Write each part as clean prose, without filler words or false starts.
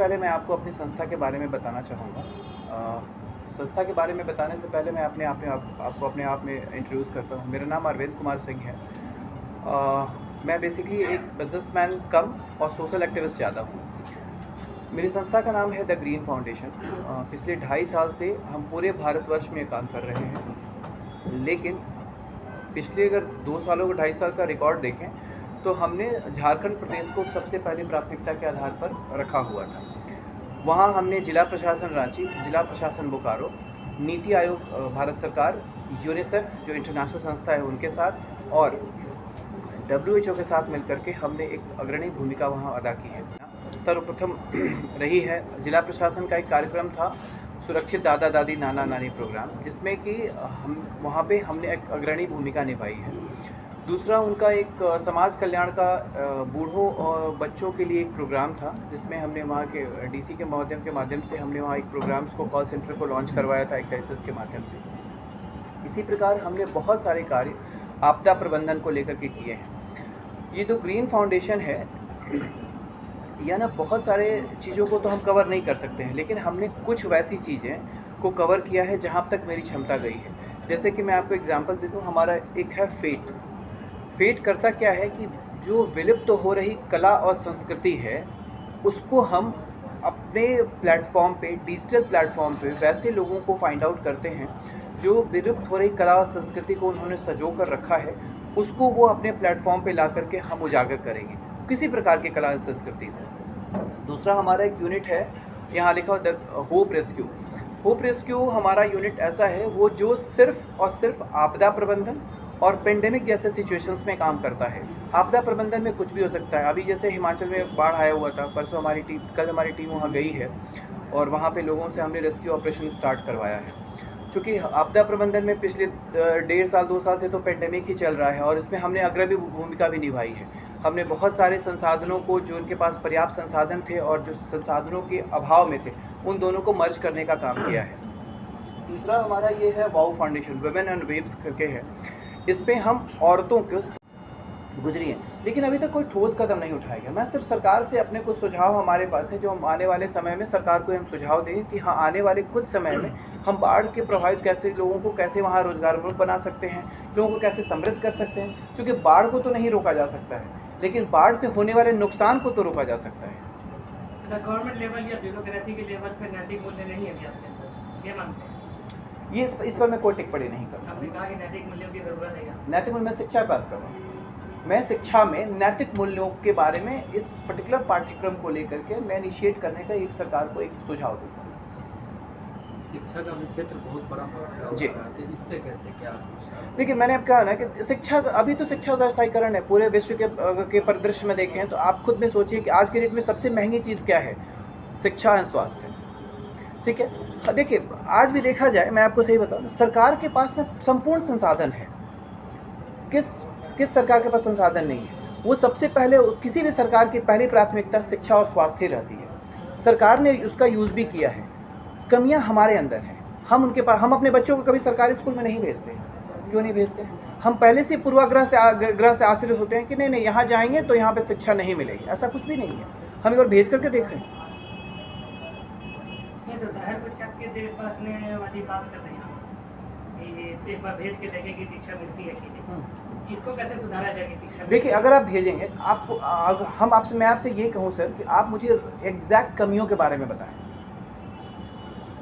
पहले मैं आपको अपनी संस्था के बारे में बताना चाहूँगा। संस्था के बारे में बताने से पहले मैं आपको अपने आप में इंट्रोड्यूस करता हूँ। मेरा नाम अरविंद कुमार सिंह है। मैं बेसिकली एक बिजनेसमैन कम और सोशल एक्टिविस्ट ज़्यादा हूँ। मेरी संस्था का नाम है द ग्रीन फाउंडेशन। पिछले 2.5 साल से हम पूरे भारतवर्ष में काम कर रहे हैं, लेकिन पिछले अगर 2 सालों का 2.5 साल का रिकॉर्ड देखें तो हमने झारखंड प्रदेश को सबसे पहले प्राथमिकता के आधार पर रखा हुआ था। वहाँ हमने जिला प्रशासन रांची, जिला प्रशासन बोकारो, नीति आयोग भारत सरकार, यूनिसेफ जो इंटरनेशनल संस्था है उनके साथ और WHO के साथ मिलकर के हमने एक अग्रणी भूमिका वहाँ अदा की है। सर्वप्रथम रही है जिला प्रशासन का एक कार्यक्रम था सुरक्षित दादा दादी नाना नानी प्रोग्राम, जिसमें कि हम वहाँ पे हमने एक अग्रणी भूमिका निभाई है। दूसरा उनका एक समाज कल्याण का बूढ़ों और बच्चों के लिए एक प्रोग्राम था, जिसमें हमने वहाँ के DC के माध्यम से हमने वहाँ एक प्रोग्राम्स को कॉल सेंटर को लॉन्च करवाया था एक्साइसेस के माध्यम से। इसी प्रकार हमने बहुत सारे कार्य आपदा प्रबंधन को लेकर के किए हैं। ये जो ग्रीन फाउंडेशन है या ना बहुत सारे चीज़ों को तो हम कवर नहीं कर सकते हैं, लेकिन हमने कुछ वैसी चीज़ें को कवर किया है जहाँ तक मेरी क्षमता गई है। जैसे कि मैं आपको एग्जांपल दे दूँ, हमारा एक है फेट करता क्या है कि जो विलुप्त तो हो रही कला और संस्कृति है उसको हम अपने प्लेटफॉर्म पे, डिजिटल प्लेटफॉर्म पे वैसे लोगों को फाइंड आउट करते हैं जो विलुप्त हो रही कला और संस्कृति को उन्होंने संजो कर रखा है, उसको वो अपने प्लेटफॉर्म पे ला करके हम उजागर करेंगे किसी प्रकार की कला और संस्कृति को। दूसरा हमारा एक यूनिट है, यहाँ लिखा हो होप रेस्क्यू हमारा यूनिट ऐसा है वो जो सिर्फ और सिर्फ आपदा प्रबंधन और पेंडेमिक जैसे सिचुएशंस में काम करता है। आपदा प्रबंधन में कुछ भी हो सकता है। अभी जैसे हिमाचल में बाढ़ आया हुआ था, परसों कल हमारी टीम वहाँ गई है और वहाँ पे लोगों से हमने रेस्क्यू ऑपरेशन स्टार्ट करवाया है। चूँकि आपदा प्रबंधन में पिछले 1.5 साल 2 साल से तो पेंडेमिक ही चल रहा है और इसमें हमने अग्रणी भूमिका भी निभाई है। हमने बहुत सारे संसाधनों को, जो उनके पास पर्याप्त संसाधन थे और जो संसाधनों के अभाव में थे, उन दोनों को मर्ज करने का काम किया है। तीसरा हमारा ये है wow foundation, women and waves करके है। इस पर हम औरतों को गुजरी हैं, लेकिन अभी तक कोई ठोस कदम नहीं उठाया गया। मैं सिर्फ सरकार से अपने कुछ सुझाव हमारे पास है जो हम आने वाले समय में सरकार को हम सुझाव देंगे कि हाँ, आने वाले कुछ समय में हम बाढ़ के प्रभावित कैसे लोगों को कैसे वहाँ रोजगार बना सकते हैं, लोगों को कैसे समृद्ध कर सकते हैं। क्योंकि बाढ़ को तो नहीं रोका जा सकता है, लेकिन बाढ़ से होने वाले नुकसान को तो रोका जा सकता है। गवर्नमेंट लेवल या ब्यूरोक्रेसी के लेवल पर नैतिक मूल्य नहीं है अभी आपके अंदर, ये मानते हैं? ये इस पर मैं कोई टिप्पणी नहीं करूँगा। आपने कहा कि नैतिक मूल्यों की ज़रूरत है। नैतिक मूल्य, मैं शिक्षा बात कर रहा हूँ। मैं शिक्षा में नैतिक मूल्यों के बारे में इस पर्टिकुलर पाठ्यक्रम को लेकर के मैं इनिशिएट करने का एक सरकार को एक सुझाव दूँगा। शिक्षा का भी क्षेत्र बहुत बड़ा है जी, इस पे कैसे क्या? देखिए, मैंने अब कहा ना कि शिक्षा अभी तो शिक्षा व्यवसायीकरण है पूरे विश्व के परिदृश्य में देखें तो आप खुद में सोचिए कि आज के डेट में सबसे महंगी चीज़ क्या है? शिक्षा एवं स्वास्थ्य। ठीक है, देखिए आज भी देखा जाए, मैं आपको सही बताऊँ, सरकार के पास ना संपूर्ण संसाधन है। किस सरकार के पास संसाधन नहीं है? वो सबसे पहले किसी भी सरकार की पहली प्राथमिकता शिक्षा और स्वास्थ्य रहती है। सरकार ने उसका यूज़ भी किया है। कमियां हमारे अंदर हैं। हम अपने बच्चों को कभी सरकारी स्कूल में नहीं भेजते। क्यों नहीं भेजते? हम पहले से पूर्वाग्रह से आश्रित होते हैं कि नहीं यहाँ जाएंगे तो यहाँ पे शिक्षा नहीं मिलेगी। ऐसा कुछ भी नहीं है। हम एक बार भेज करके देखें। तो शहर को चक के देखने वाली बात कर रहे हैं कि एक बार भेज के देखें कि शिक्षा मिलती है कि नहीं। इसको कैसे सुधारा जाएगी शिक्षा? देखिए, अगर आप भेजेंगे तो आपको मैं आपसे ये कहूँ सर कि आप मुझे एग्जैक्ट कमियों के बारे में बताएं।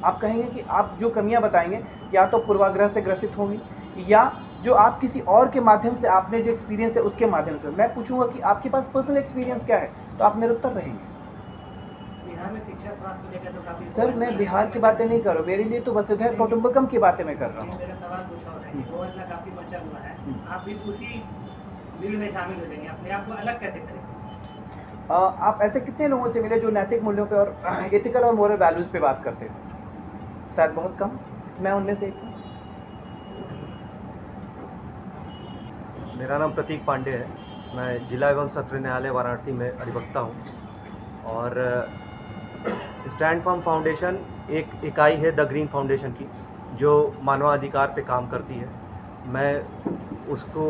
आप कहेंगे कि आप जो कमियां बताएंगे या तो पूर्वाग्रह से ग्रसित होंगी या जो आप किसी और के माध्यम से आपने जो एक्सपीरियंस है उसके माध्यम से। मैं पूछूंगा कि आपके पास पर्सनल एक्सपीरियंस क्या है, तो आप निरुत्तर रहेंगे। बिहार में शिक्षा स्वास्थ्य को लेकर तो काफी सर, मैं बिहार की बातें नहीं कर रहा हूँ। मेरे लिए तो वसुधैव कुटुंबकम की बातें मैं कर रहा हूँ। मेरा सवाल कुछ और है। वो इतना काफी मचा हुआ है, आप भी उसी बिल में शामिल हो जाएंगे, अपने आप को अलग कैसे करेंगे? आप ऐसे कितने लोगों से मिले जो नैतिक मूल्यों पे और एथिकल और मोरल वैल्यूज़ पे बात करते हैं? शायद बहुत कम। मैं उनमें से एक हूँ। मेरा नाम प्रतीक पांडे है। मैं जिला एवं सत्र न्यायालय वाराणसी में अधिवक्ता हूँ और स्टैंड फर्म फाउंडेशन एक इकाई है द ग्रीन फाउंडेशन की, जो मानवाधिकार पे काम करती है। मैं उसको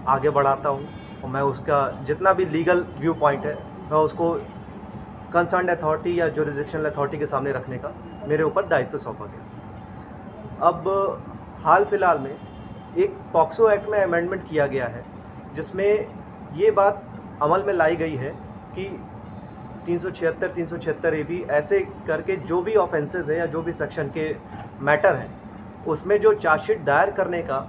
आगे बढ़ाता हूँ और मैं उसका जितना भी लीगल व्यू पॉइंट है मैं उसको कंसर्न अथॉरिटी या जुरिसडिक्शनल अथॉरिटी के सामने रखने का मेरे ऊपर दायित्व सौंपा गया। अब हाल फिलहाल में एक पॉक्सो एक्ट में अमेंडमेंट किया गया है जिसमें ये बात अमल में लाई गई है कि 376, 376 AB ऐसे करके जो भी ऑफेंसेस है या जो भी सेक्शन के मैटर हैं उसमें जो चार्जशीट दायर करने का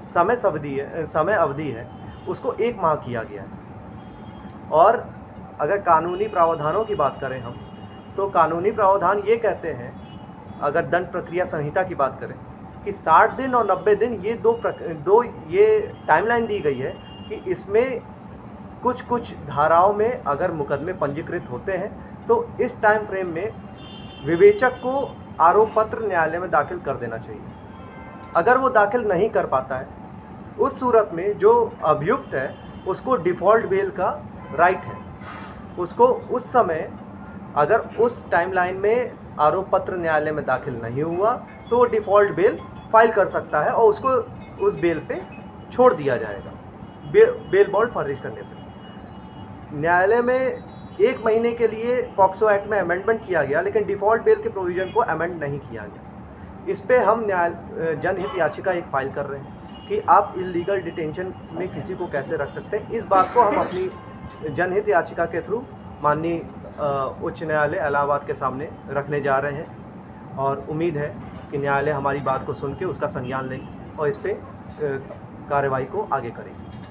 समय अवधि है उसको 1 माह किया गया है। और अगर कानूनी प्रावधानों की बात करें हम तो कानूनी प्रावधान ये कहते हैं, अगर दंड प्रक्रिया संहिता की बात करें कि 60 दिन और 90 दिन ये दो ये टाइमलाइन दी गई है कि इसमें कुछ धाराओं में अगर मुकदमे पंजीकृत होते हैं तो इस टाइम फ्रेम में विवेचक को आरोप पत्र न्यायालय में दाखिल कर देना चाहिए। अगर वो दाखिल नहीं कर पाता है उस सूरत में जो अभियुक्त है उसको डिफ़ॉल्ट बेल का राइट है। उसको उस समय अगर उस टाइमलाइन में आरोप पत्र न्यायालय में दाखिल नहीं हुआ तो वो डिफ़ॉल्ट बेल फाइल कर सकता है और उसको उस बेल पे छोड़ दिया जाएगा बेल बॉन्ड फर्निश करने पर। न्यायालय में 1 महीने के लिए पॉक्सो एक्ट में अमेंडमेंट किया गया लेकिन डिफ़ॉल्ट बेल के प्रोविज़न को अमेंड नहीं किया गया। इस पे हम जनहित याचिका एक फाइल कर रहे हैं कि आप इलीगल डिटेंशन में किसी को कैसे रख सकते हैं। इस बात को हम अपनी जनहित याचिका के थ्रू माननीय उच्च न्यायालय इलाहाबाद के सामने रखने जा रहे हैं और उम्मीद है कि न्यायालय हमारी बात को सुन के उसका संज्ञान लेंगे और इस पर कार्रवाई को आगे करेंगे।